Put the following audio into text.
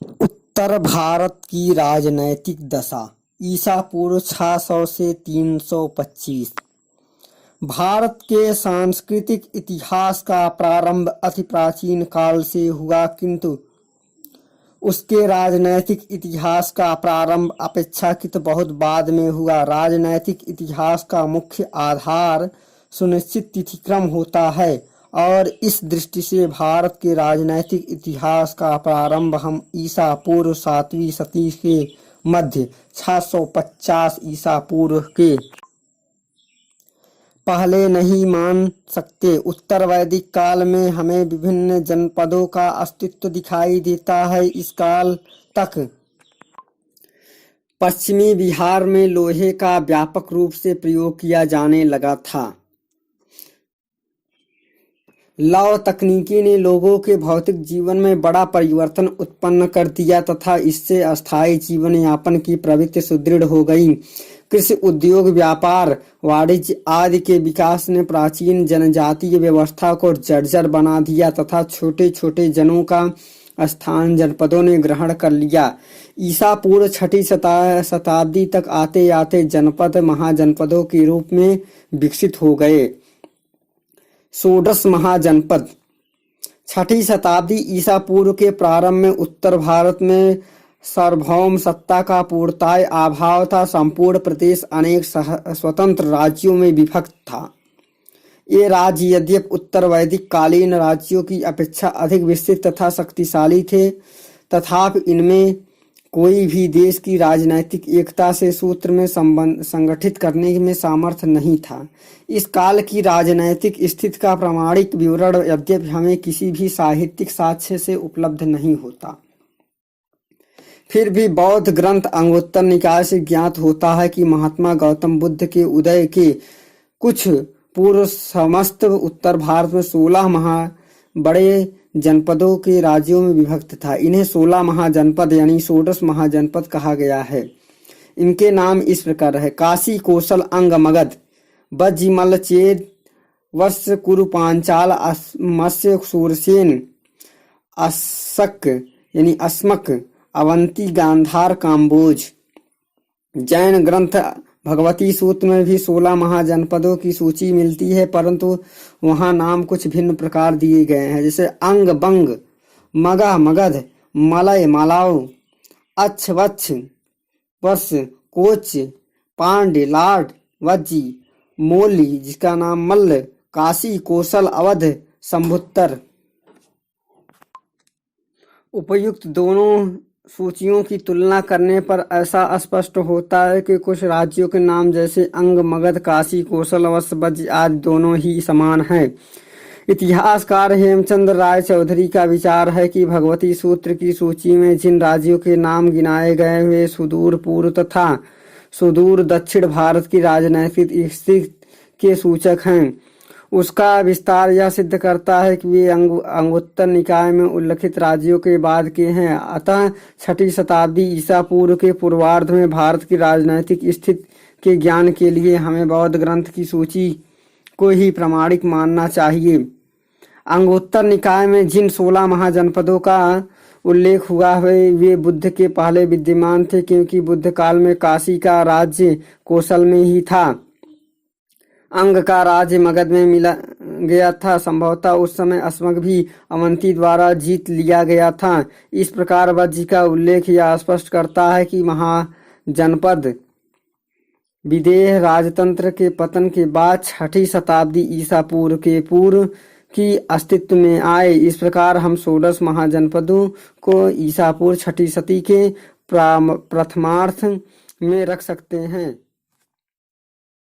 उत्तर भारत की राजनैतिक दशा ईसा पूर्व 600 से 325। भारत के सांस्कृतिक इतिहास का प्रारंभ अति प्राचीन काल से हुआ, किंतु उसके राजनैतिक इतिहास का प्रारंभ अपेक्षाकृत बहुत बाद में हुआ। राजनैतिक इतिहास का मुख्य आधार सुनिश्चित तिथिक्रम होता है और इस दृष्टि से भारत के राजनैतिक इतिहास का प्रारंभ हम ईसा पूर्व 7वीं शती के मध्य 650 ईसा पूर्व के पहले नहीं मान सकते। उत्तर वैदिक काल में हमें विभिन्न जनपदों का अस्तित्व दिखाई देता है। इस काल तक पश्चिमी बिहार में लोहे का व्यापक रूप से प्रयोग किया जाने लगा था। लौह तकनीकी ने लोगों के भौतिक जीवन में बड़ा परिवर्तन उत्पन्न कर दिया तथा इससे अस्थायी जीवन यापन की प्रवृत्ति सुदृढ़ हो गई। कृषि, उद्योग, व्यापार, वाणिज्य आदि के विकास ने प्राचीन जनजातीय व्यवस्था को जर्जर बना दिया तथा छोटे छोटे जनों का स्थान जनपदों ने ग्रहण कर लिया। ईसा पूर्व 6ठी शताब्दी तक आते आते जनपद महाजनपदों के रूप में विकसित हो गए। षोडश महाजनपद 6ठी शताब्दी ईसा पूर्व के प्रारंभ में उत्तर भारत में सार्वभौम सत्ता का पूर्णतः अभाव था। संपूर्ण प्रदेश अनेक स्वतंत्र राज्यों में विभक्त था। ये राज्य यद्यपि उत्तर वैदिक कालीन राज्यों की अपेक्षा अधिक विस्तृत तथा शक्तिशाली थे, तथापि इनमें कोई भी देश की राजनैतिक एकता से सूत्र में संगठित करने में सामर्थ्य नहीं था। इस काल की राजनैतिक स्थिति का प्रामाणिक विवरण यद्यपि हमें किसी भी साहित्यिक साक्ष्य से उपलब्ध नहीं होता, फिर भी बौद्ध ग्रंथ अंगुत्तर निकाय से ज्ञात होता है कि महात्मा गौतम बुद्ध के उदय के कुछ पूर्व समस्त उत्तर भारत में 16 बड़े जनपदों के राज्यों में विभक्त था। इन्हें 16 महाजनपद यानी षोडश महाजनपद कहा गया है। इनके नाम इस प्रकार है: काशी, कौशल, अंग, मगध, बज्जी, मल्ल, चेद, वत्स, कुरु, पांचाल, मत्स्य, सूरसेन, अस्सक यानी अस्मक, अवंती, गांधार, काम्बोज। जैन ग्रंथ भगवती सूत्र में भी 16 महाजनपदों की सूची मिलती है, परंतु वहां नाम कुछ भिन्न प्रकार दिए गए हैं, जैसे अंग, बंग, मगा, मगध, मलय, मालाव, अच्छ, वच्छ, वत्स, कोच, पांड्य, लाट, वज्जी, मोली जिसका नाम मल्ल, काशी, कौशल, अवध, संभुत्तर। उपयुक्त दोनों सूचियों की तुलना करने पर ऐसा स्पष्ट होता है कि कुछ राज्यों के नाम जैसे अंग, मगध, काशी, कौशल, अवध, वज्ज आदि दोनों ही समान हैं। इतिहासकार हेमचंद्र राय चौधरी का विचार है कि भगवती सूत्र की सूची में जिन राज्यों के नाम गिनाए गए वे सुदूर पूर्व तथा सुदूर दक्षिण भारत की राजनैतिक स्थिति के सूचक हैं। उसका विस्तार यह सिद्ध करता है कि वे अंगुत्तर निकाय में उल्लिखित राज्यों के बाद के हैं। अतः 6ठी शताब्दी ईसा पूर्व के पूर्वार्ध में भारत की राजनैतिक स्थिति के ज्ञान के लिए हमें बौद्ध ग्रंथ की सूची को ही प्रामाणिक मानना चाहिए। अंगुत्तर निकाय में जिन 16 महाजनपदों का उल्लेख हुआ है वे बुद्ध के पहले विद्यमान थे, क्योंकि बुद्ध काल में काशी का राज्य कौशल में ही था। अंग का राज्य मगध में मिला गया था। संभवतः उस समय अस्मक भी अवंती द्वारा जीत लिया गया था। इस प्रकार वज्जी का उल्लेख यह स्पष्ट करता है कि महाजनपद विदेह राजतंत्र के पतन के बाद 6ठी शताब्दी ईसा पूर्व के पूर्व की अस्तित्व में आए। इस प्रकार हम षोडश महाजनपदों को ईसा पूर्व 6ठी शती के प्रथमार्ध में रख सकते हैं।